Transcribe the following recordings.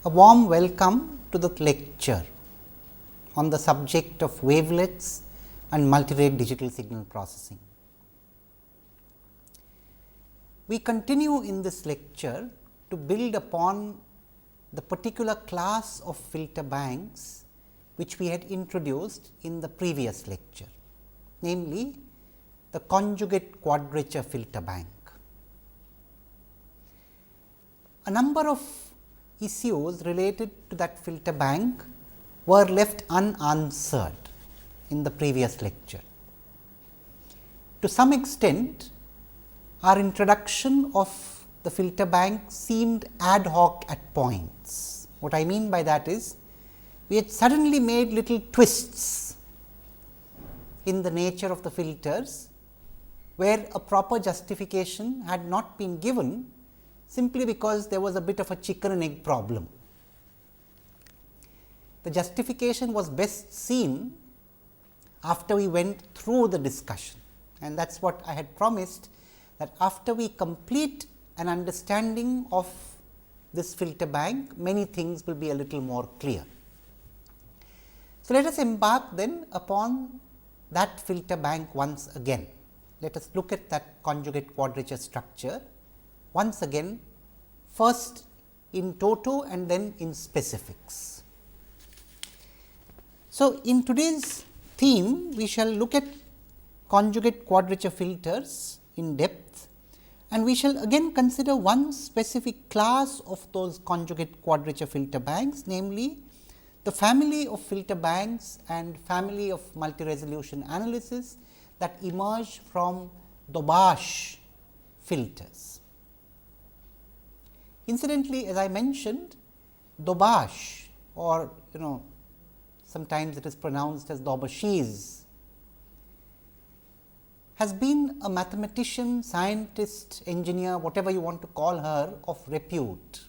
A warm welcome to the lecture on the subject of wavelets and multirate digital signal processing. We continue in this lecture to build upon the particular class of filter banks which we had introduced in the previous lecture, namely the conjugate quadrature filter bank. A number of issues related to that filter bank were left unanswered in the previous lecture. To some extent, our introduction of the filter bank seemed ad hoc at points. What I mean by that is, we had suddenly made little twists in the nature of the filters, where a proper justification had not been given simply because there was a bit of a chicken and egg problem. The justification was best seen after we went through the discussion, and that is what I had promised, that after we complete an understanding of this filter bank, many things will be a little more clear. So, let us embark then upon that filter bank once again. Let us look at that conjugate quadrature structure once again, first in toto and then in specifics. So, in today's theme, we shall look at conjugate quadrature filters in depth, and we shall again consider one specific class of those conjugate quadrature filter banks, namely the family of filter banks and family of multi-resolution analysis that emerge from Dobash filters. Incidentally, as I mentioned, Dobash, or sometimes it is pronounced as Dobashiz, has been a mathematician, scientist, engineer, whatever you want to call her, of repute.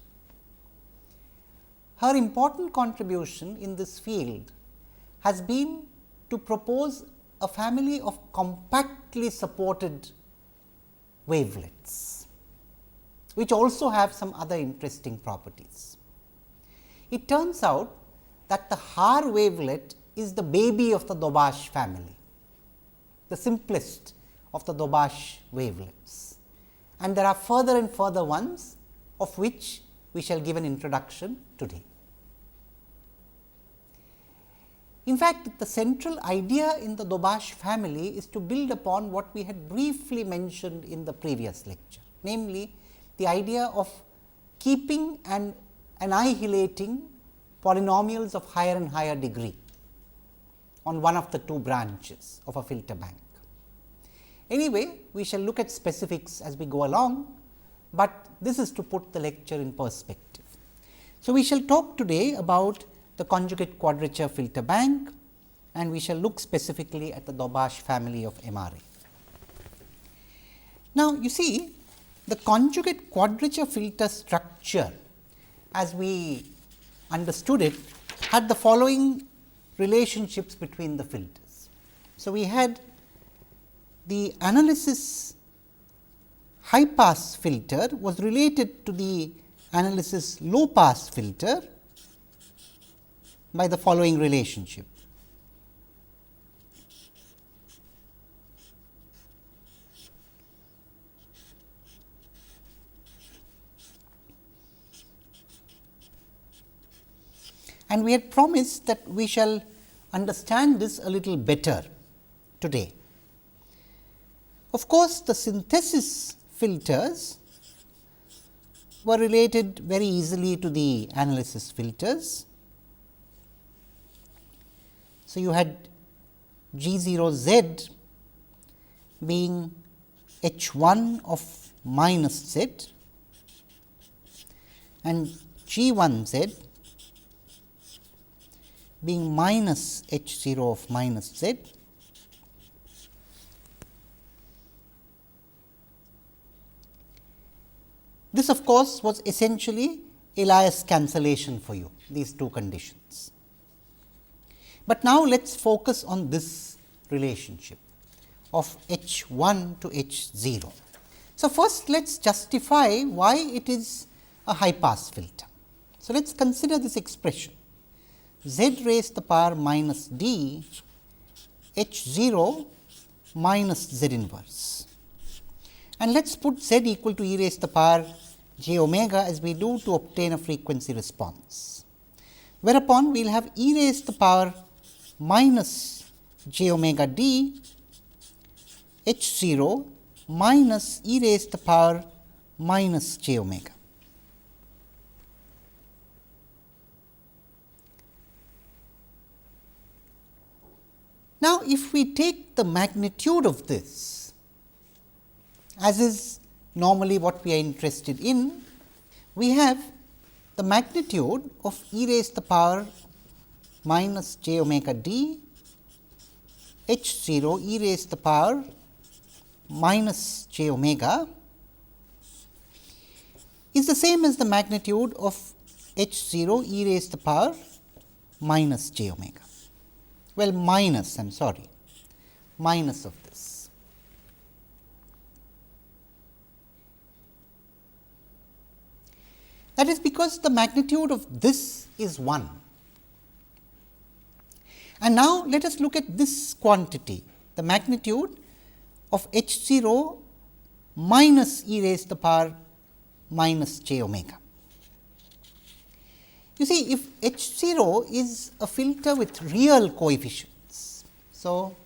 Her important contribution in this field has been to propose a family of compactly supported wavelets, which also have some other interesting properties. It turns out that the Haar wavelet is the baby of the Dobash family, the simplest of the Dobash wavelets, and there are further and further ones, of which we shall give an introduction today. In fact, the central idea in the Dobash family is to build upon what we had briefly mentioned in the previous lecture, namely the idea of keeping and annihilating polynomials of higher and higher degree on one of the two branches of a filter bank. Anyway, we shall look at specifics as we go along, but this is to put the lecture in perspective. So, we shall talk today about the conjugate quadrature filter bank, and we shall look specifically at the Dobash family of MRA. Now, you see, the conjugate quadrature filter structure, as we understood it, had the following relationships between the filters. So, we had the analysis high pass filter was related to the analysis low pass filter by the following relationship. And we had promised that we shall understand this a little better today. Of course, the synthesis filters were related very easily to the analysis filters. So, you had G 0 Z being H 1 of minus Z and G 1 Z being minus H 0 of minus Z. This of course, was essentially Elias cancellation for you, these two conditions. But now, let us focus on this relationship of H 1 to H 0. So, first let us justify why it is a high pass filter. So, let us consider this expression z raised to the power minus d h 0 minus z inverse, and let us put z equal to e raised to the power j omega as we do to obtain a frequency response, whereupon we will have e raised to the power minus j omega d h 0 minus e raised to the power minus j omega. Now, if we take the magnitude of this, as is normally what we are interested in, we have the magnitude of e raised to the power minus j omega d h 0 e raised to the power minus j omega is the same as the magnitude of h 0 e raised to the power minus j omega. Well, minus, I am sorry, minus of this. That is because the magnitude of this is 1. And now, let us look at this quantity, the magnitude of h 0 minus e raised to the power minus j omega. You see, if h 0 is a filter with real coefficients. So,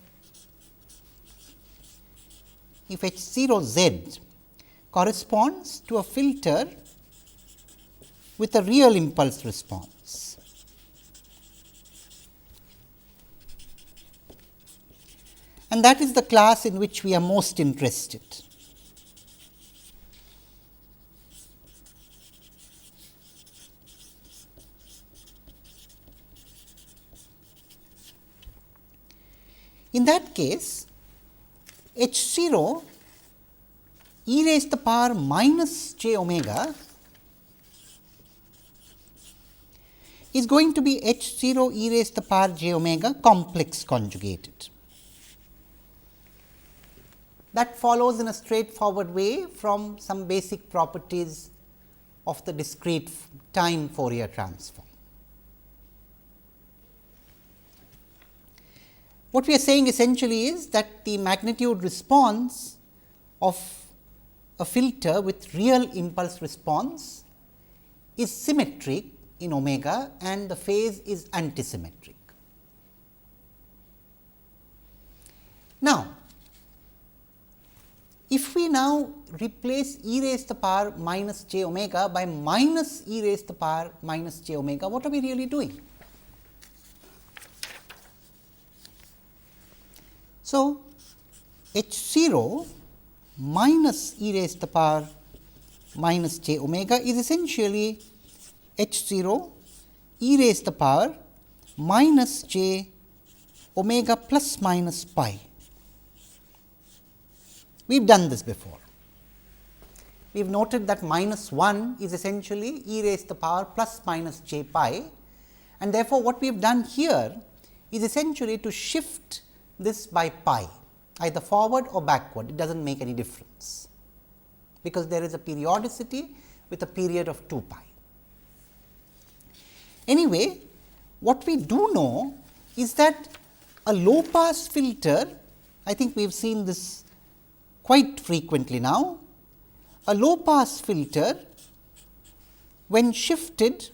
if h 0 z corresponds to a filter with a real impulse response, and that is the class in which we are most interested. In that case, h 0 e raised to the power minus j omega is going to be h 0 e raised to the power j omega complex conjugated. That follows in a straightforward way from some basic properties of the discrete time Fourier transform. What we are saying essentially is that the magnitude response of a filter with real impulse response is symmetric in omega and the phase is antisymmetric. Now, if we now replace e raised to the power minus j omega by minus e raised to the power minus j omega, what are we really doing? So, h 0 minus e raised to the power minus j omega is essentially h 0 e raised to the power minus j omega plus minus pi. We have done this before. We have noted that minus 1 is essentially e raised to the power plus minus j pi, and therefore, what we have done here is essentially to shift this by pi, either forward or backward, it does not make any difference, because there is a periodicity with a period of 2 pi. Anyway, what we do know is that a low pass filter, I think we have seen this quite frequently now, a low pass filter when shifted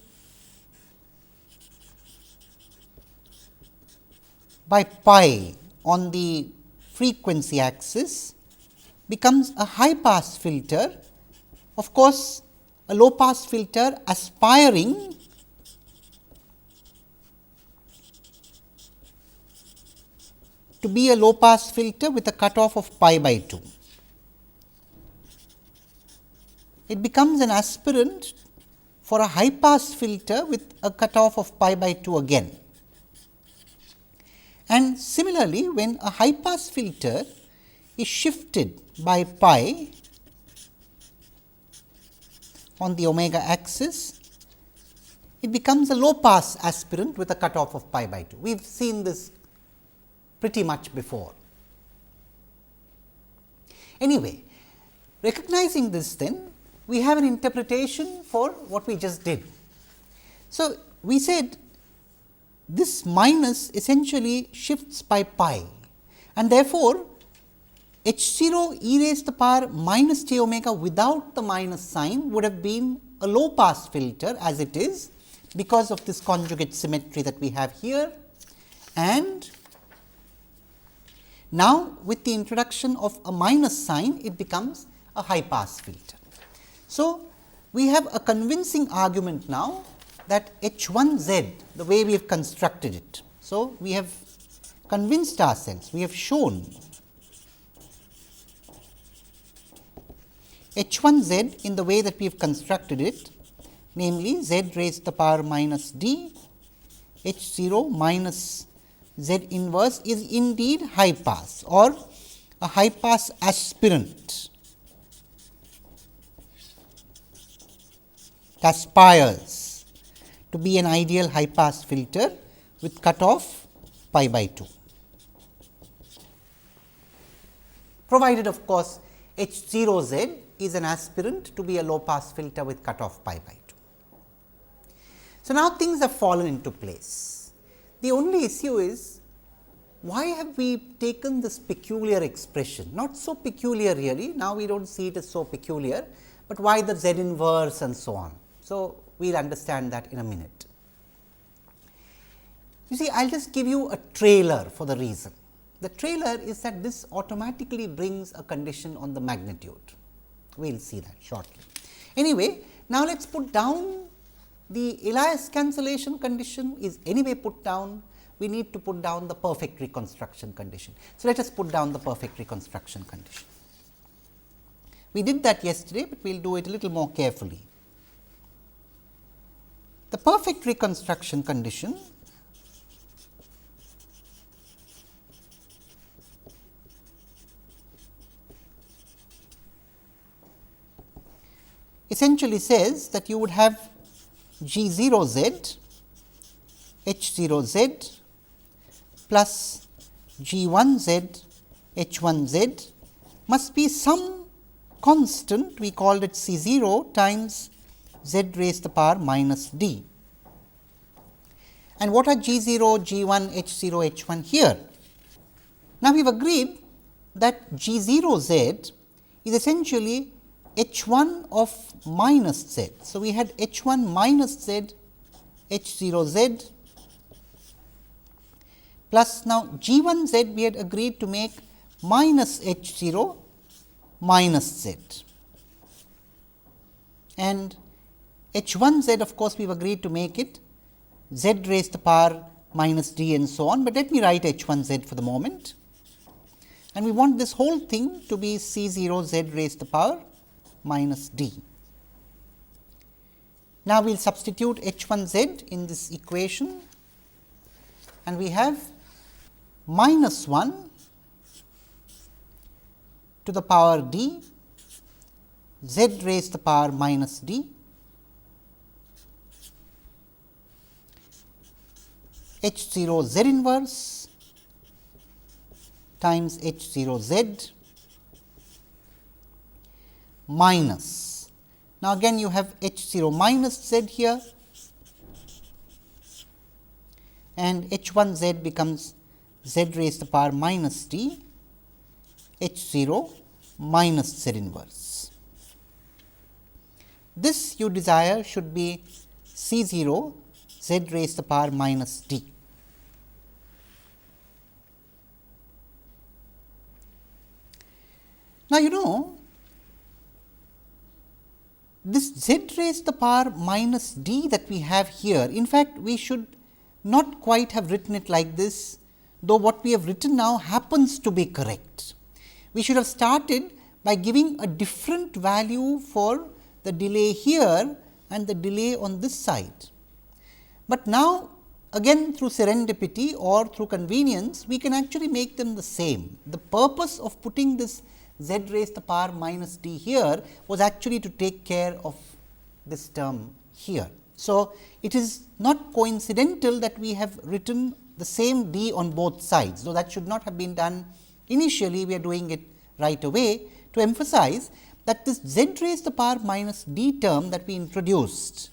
by pi on the frequency axis becomes a high pass filter. Of course, a low pass filter aspiring to be a low pass filter with a cutoff of pi by 2. It becomes an aspirant for a high pass filter with a cutoff of pi by 2 again. And similarly, when a high pass filter is shifted by pi on the omega axis, it becomes a low pass aspirant with a cutoff of pi by 2. We have seen this pretty much before. Anyway, recognizing this, then we have an interpretation for what we just did. So, we said this minus essentially shifts by pi, and therefore, h 0 e raised to the power minus j omega without the minus sign would have been a low pass filter as it is, because of this conjugate symmetry that we have here. And now, with the introduction of a minus sign, it becomes a high pass filter. So, we have a convincing argument now that H 1 z, the way we have constructed it. So, we have convinced ourselves, we have shown H 1 z in the way that we have constructed it, namely z raised to the power minus d H 0 minus z inverse is indeed high pass or a high pass aspirant. It aspires to be an ideal high pass filter with cutoff pi by 2, provided of course, H 0 z is an aspirant to be a low pass filter with cutoff pi by 2. So, now things have fallen into place. The only issue is, why have we taken this peculiar expression? Not so peculiar really, now we do not see it as so peculiar, but why the z inverse and so on. So, we will understand that in a minute. You see, I will just give you a trailer for the reason. The trailer is that this automatically brings a condition on the magnitude. We will see that shortly. Anyway, now let us put down the Elias cancellation condition is anyway put down. We need to put down the perfect reconstruction condition. So, let us put down the perfect reconstruction condition. We did that yesterday, but we will do it a little more carefully. The perfect reconstruction condition essentially says that you would have G 0 z, H 0 z plus G 1 z, H 1 z must be some constant, we called it C 0 times z raised to the power minus d. And what are G 0, G 1, H 0, H 1 here? Now, we have agreed that G 0 z is essentially H 1 of minus z. So, we had H 1 minus z, H 0 z plus now G 1 z we had agreed to make minus H 0 minus z, and H 1 z of course, we have agreed to make it z raised to the power minus d and so on, but let me write H 1 z for the moment, and we want this whole thing to be C 0 z raised to the power minus d. Now, we will substitute H 1 z in this equation, and we have minus 1 to the power d z raised to the power minus d H 0 z inverse times H 0 z minus. Now, again you have H 0 minus z here, and H 1 z becomes z raised to the power minus d H 0 minus z inverse. This you desire should be C 0 z raised to the power minus d. Now, you know, this z raised to the power minus d that we have here, in fact, we should not quite have written it like this, though what we have written now happens to be correct. We should have started by giving a different value for the delay here and the delay on this side. But now, again through serendipity or through convenience, we can actually make them the same. The purpose of putting this z raised to the power minus d here was actually to take care of this term here. So, it is not coincidental that we have written the same d on both sides, though that should not have been done initially, we are doing it right away to emphasize that this z raised to the power minus d term that we introduced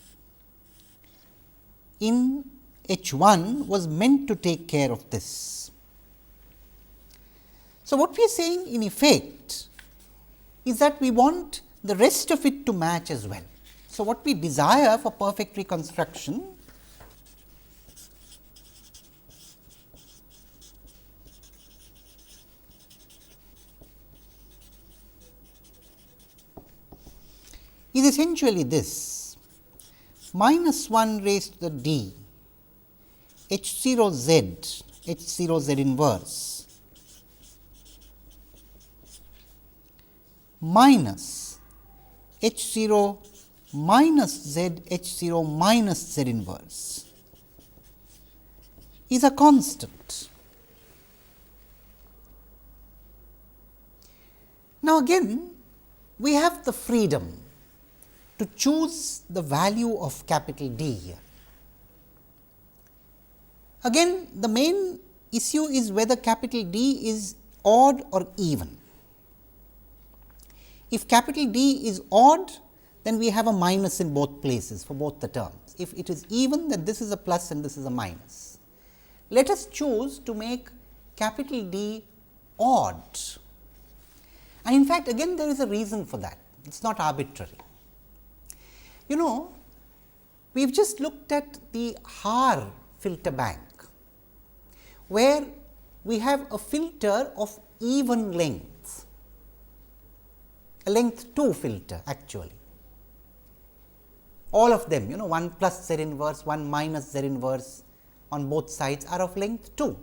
in H 1 was meant to take care of this. So, what we are saying in effect is that we want the rest of it to match as well. So, what we desire for perfect reconstruction is essentially this: minus 1 raised to the d h 0 z inverse minus h 0 minus z h 0 minus z inverse is a constant. Now, again we have the freedom to choose the value of capital D here. Again, the main issue is whether capital D is odd or even. If capital D is odd, then we have a minus in both places for both the terms. If it is even, then this is a plus and this is a minus. Let us choose to make capital D odd. And in fact, again there is a reason for that. It is not arbitrary. You know, we have just looked at the Haar filter bank, where we have a filter of even length, a length 2 filter actually. All of them, 1 plus Z inverse, 1 minus Z inverse on both sides are of length 2.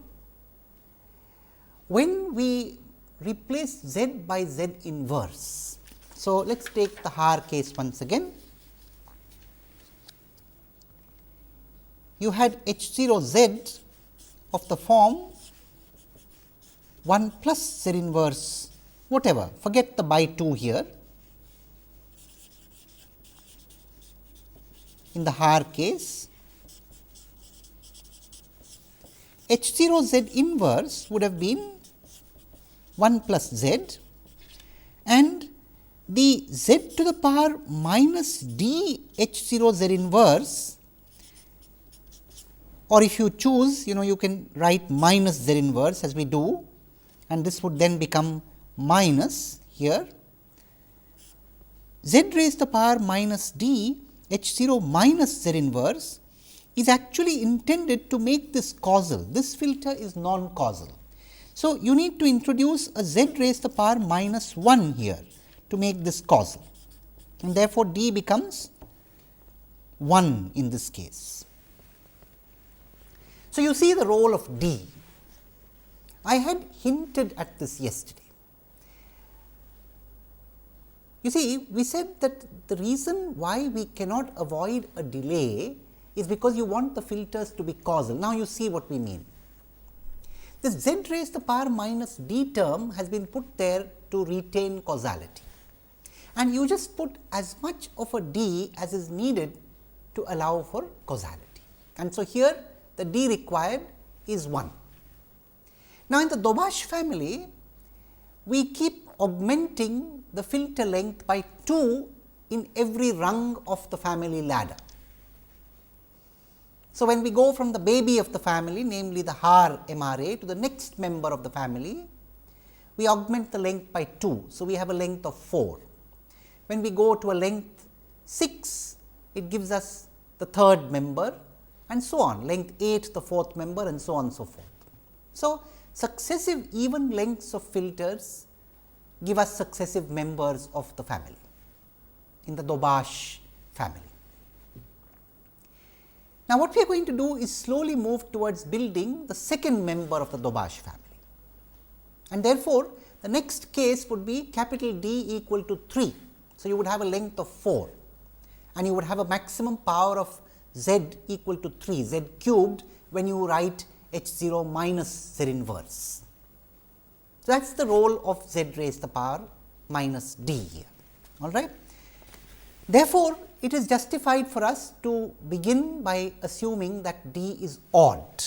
When we replace Z by Z inverse, so let us take the Haar case once again. You had H 0 Z of the form 1 plus Z inverse whatever, forget the by 2 here. In the Haar case, H 0 Z inverse would have been 1 plus Z, and the Z to the power minus D H 0 Z inverse, or if you choose, you can write minus Z inverse as we do, and this would then become minus here Z raised to the power minus D H 0 minus Z inverse is actually intended to make this causal. This filter is non-causal. So, you need to introduce a Z raised to the power minus 1 here to make this causal, and therefore, D becomes 1 in this case. So, you see the role of D. I had hinted at this yesterday. You see, we said that the reason why we cannot avoid a delay is because you want the filters to be causal. Now, you see what we mean. This Z raised to the power minus D term has been put there to retain causality, and you just put as much of a D as is needed to allow for causality. And so, here the D required is 1. Now, in the Dobash family, we keep augmenting the filter length by 2 in every rung of the family ladder. So, when we go from the baby of the family, namely the Haar MRA, to the next member of the family, we augment the length by 2. So, we have a length of 4. When we go to a length 6, it gives us the third member, and so on, length 8 the fourth member, and so on and so forth. So, successive even lengths of filters give us successive members of the family in the Dobash family. Now, what we are going to do is slowly move towards building the second member of the Dobash family, and therefore, the next case would be capital D equal to 3. So, you would have a length of 4, and you would have a maximum power of Z equal to 3, Z cubed, when you write H 0 minus Z inverse. So, that is the role of Z raised to the power minus D here. All right. Therefore, it is justified for us to begin by assuming that D is odd.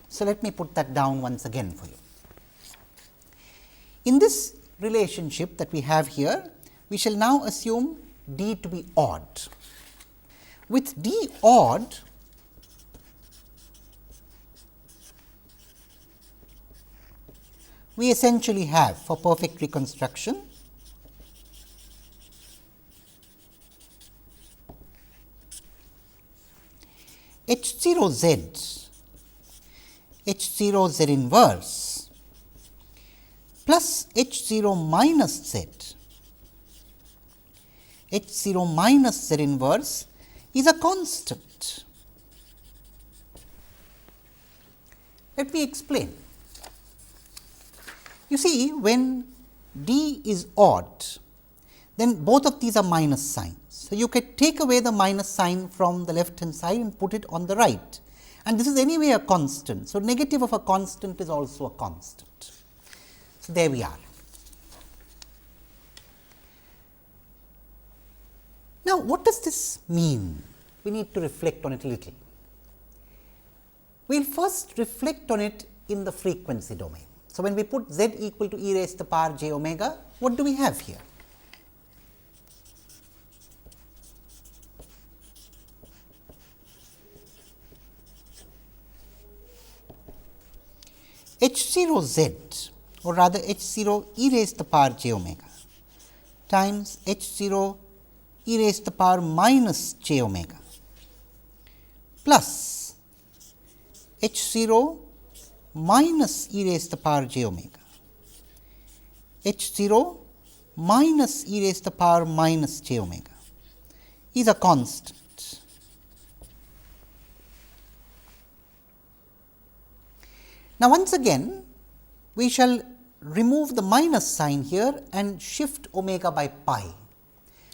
So, let me put that down once again for you. In this relationship that we have here, we shall now assume D to be odd. With D odd, we essentially have for perfect reconstruction H 0 z, H 0 z inverse plus H 0 minus z, H 0 minus z inverse is a constant. Let me explain. You see, when d is odd, then both of these are minus signs. So, you can take away the minus sign from the left hand side and put it on the right, and this is anyway a constant. So, negative of a constant is also a constant. So, there we are. Now, what does this mean? We need to reflect on it a little. We will first reflect on it in the frequency domain. So, when we put z equal to e raised to the power j omega, what do we have here? H 0 z, or rather H 0 e raised to the power j omega times H 0 e raised to the power minus j omega plus H 0 minus e raised to the power j omega, H 0 minus e raised to the power minus j omega is a constant. Now, once again we shall remove the minus sign here and shift omega by pi,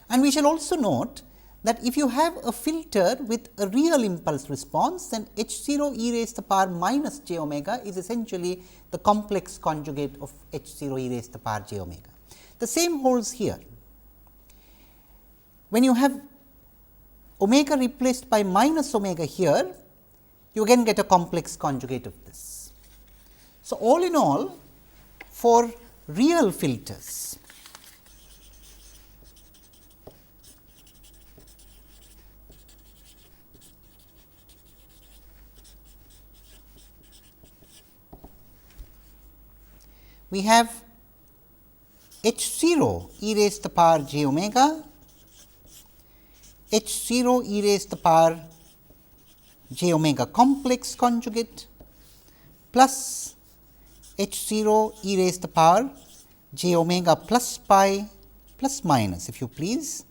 and we shall also note that if you have a filter with a real impulse response, then H 0 e raised to the power minus j omega is essentially the complex conjugate of H 0 e raised to the power j omega. The same holds here. When you have omega replaced by minus omega here, you again get a complex conjugate of this. So, all in all, for real filters, we have H 0 e raised to the power j omega, H 0 e raised to the power j omega complex conjugate plus H 0 e raised to the power j omega plus pi plus minus, if you please,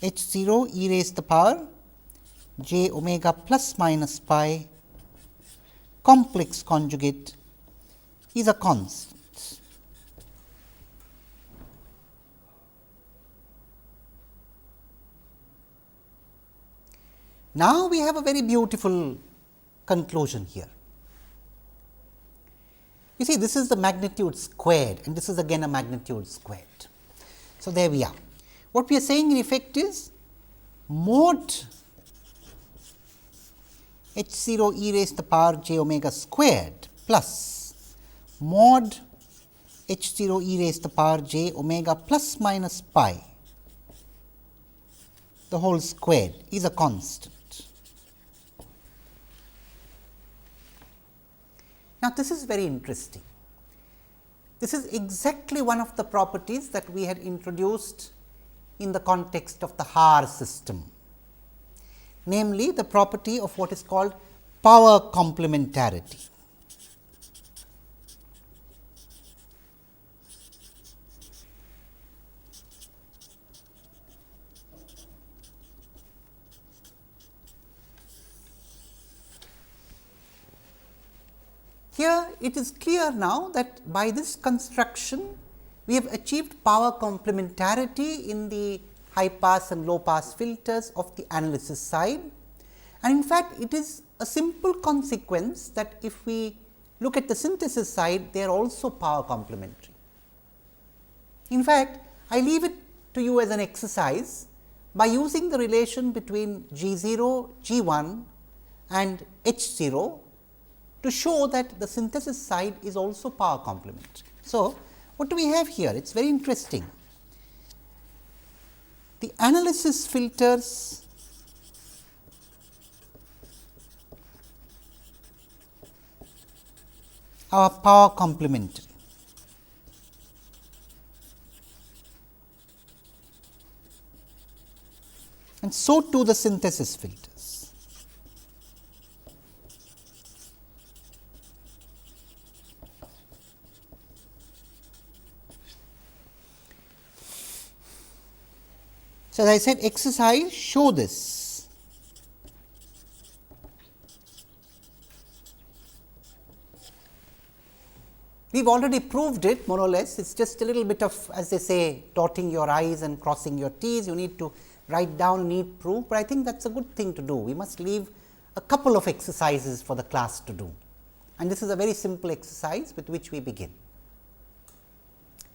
H 0 e raised to the power j omega plus minus pi complex conjugate is a constant. Now, we have a very beautiful conclusion here. You see, this is the magnitude squared and this is again a magnitude squared. So, there we are. What we are saying in effect is mod H 0 e raised to the power j omega squared plus mod H 0 e raised to the power j omega plus minus pi, the whole squared is a constant. Now, this is very interesting. This is exactly one of the properties that we had introduced in the context of the Haar system, namely the property of what is called power complementarity. Here it is clear now that by this construction we have achieved power complementarity in the high pass and low pass filters of the analysis side, and in fact, it is a simple consequence that if we look at the synthesis side, they are also power complementary. In fact, I leave it to you as an exercise by using the relation between G 0, G 1 and H 0 to show that the synthesis side is also power complementary. So, what do we have here? It is very interesting. The analysis filters are power complementary. And so too the synthesis filters. So, as I said, exercise show this. We have already proved it more or less, it is just a little bit of, as they say, dotting your i's and crossing your t's. You need to write down neat proof, but I think that is a good thing to do. We must leave a couple of exercises for the class to do, and this is a very simple exercise with which we begin.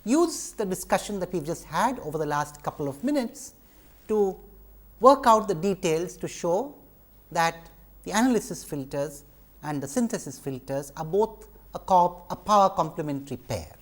Use the discussion that we have just had over the last couple of minutes to work out the details to show that the analysis filters and the synthesis filters are both a power complementary pair.